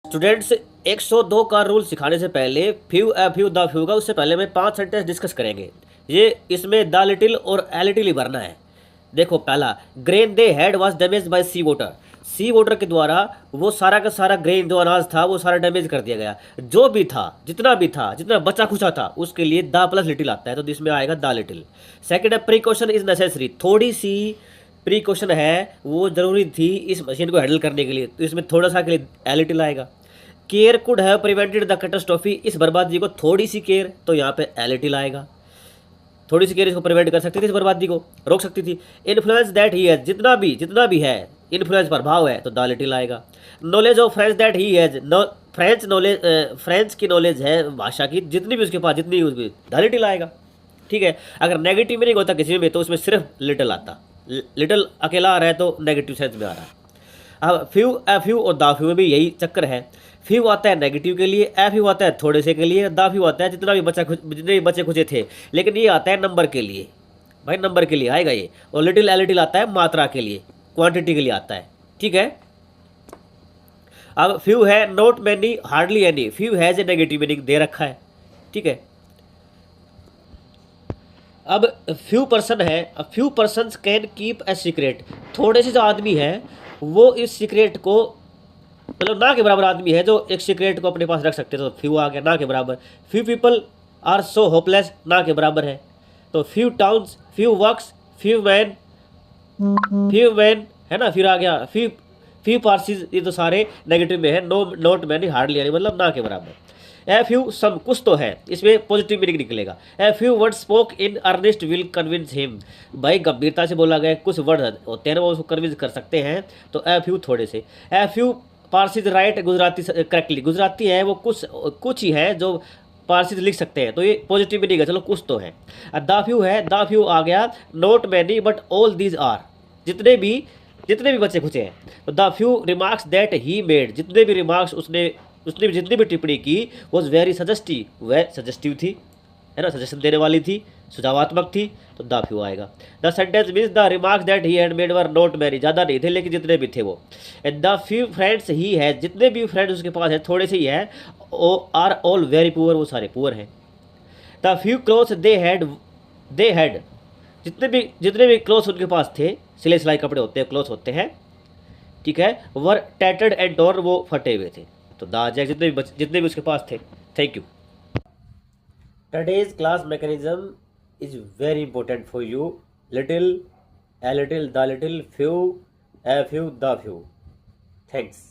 Students 102 का rule सिखाने से पहले few a few the few का उससे पहले मैं 5 सेंटेंस डिस्कस करेंगे। ये इसमें द लिटिल और ए लिटिल ही भरना है। देखो पहला, grain they had was damage by sea water. Sea water के द्वारा वो सारा का सारा ग्रेन जो अनाज था वो सारा डैमेज कर दिया गया। जो भी था, जितना बचा खुचा था उसके लिए द प्लस लिटिल आता है, तो इसमें आएगा द लिटिल। सेकंड है, प्रिकॉशन इज नेसेसरी। थोड़ी सी प्रिकॉशन है वो जरूरी थी इस मशीन को हैंडल करने के लिए, तो इसमें थोड़ा सा के लिए ए लिटिल आएगा। Care could have prevented the catastrophe. इस बर्बादी को थोड़ी सी केयर, तो यहाँ पे ए लिटिल आएगा। थोड़ी सी केयर इसको प्रिवेंट कर सकती थी, इस बर्बादी को रोक सकती थी। इन्फ्लुएंस दैट ही हैज, जितना भी है इन्फ्लुएंस प्रभाव है, तो द लिटिल आएगा। Knowledge of French that he has, French knowledge, French की नॉलेज है भाषा की जितनी भी उसके पास, जितनी यूज भी, द लिटिल आएगा। ठीक है, अगर नेगेटिव मीनिंग होता किसी में तो उसमें सिर्फ लिटिल आता। लिटिल अकेला आ रहा है तो नेगेटिव सेंस में आ रहा है। अब फ्यू ए फ्यू और द फ्यू में भी यही चक्कर है। फ्यू आता है नेगेटिव के लिए, ए फ्यू आता है थोड़े से के लिए, द फ्यू आता है जितने भी बचे खुचे थे। लेकिन ये आता है नंबर के लिए, भाई नंबर के लिए आएगा ये। और लिटिल ए लिटिल आता है मात्रा के लिए, क्वांटिटी के लिए आता है। ठीक है, अब फ्यू है not many hardly any. Few has a negative meaning दे रखा है। ठीक है, अब फ्यू पर्सन है, अब few person can keep a secret. थोड़े से जो आदमी है वो इस सीक्रेट को, मतलब ना के बराबर आदमी है जो एक सीक्रेट को अपने पास रख सकते हैं, तो फ्यू आ गया ना के बराबर। Few people are so hopeless, ना के बराबर है। तो few towns, few works, few man है ना, फिर आ गया फ्यू फ्यू पार्सीज, ये तो सारे नेगेटिव में है। नो नॉट मैनी हार्डली यानी मतलब ना के बराबर। ए फ्यू सम, कुछ तो है, इसमें पॉजिटिव मीनिंग निकलेगा। A few word spoke in earnest will convince him. भाई गंभीरता से बोला गया, कुछ वर्ड होते हैं ना वो उसको कन्विंस कर सकते हैं, तो ए फ्यू थोड़े से। A few Parsis right Gujarati correctly, Gujarati है वो कुछ ही है जो पारसीज लिख सकते हैं, तो ये पॉजिटिव मीनिंग है, चलो कुछ तो है। द फ्यू है, द फ्यू आ गया not many but all these are, जितने भी बच्चे खुचे हैं। तो the few remarks that he made, जितने भी रिमार्क्स उसने जितनी भी टिप्पणी की वॉज वेरी सजेस्टिव, वह सजेस्टिव थी, है ना, सजेशन देने वाली थी, सुझावात्मक थी, तो द फ्यू आएगा। The sentence means the remarks that he had made were not many, ज़्यादा नहीं थे लेकिन जितने भी थे वो। एंड द फ्यू फ्रेंड्स ही है, जितने भी फ्रेंड्स उसके पास है थोड़े से ही है, आर ऑल वेरी पुअर, वो सारे पुअर हैं। The few clothes they had, जितने भी क्लोथ्स उनके पास थे, सिले सिलाई कपड़े होते हैं, क्लोथ्स होते हैं, ठीक है, वर टैटर्ड एंड टॉर्न, वो फटे हुए थे, तो द जैक जितने भी उसके पास थे। Thank you. Today's class mechanism is very important for you. Little, a little, the little, few, a few, the few. Thanks.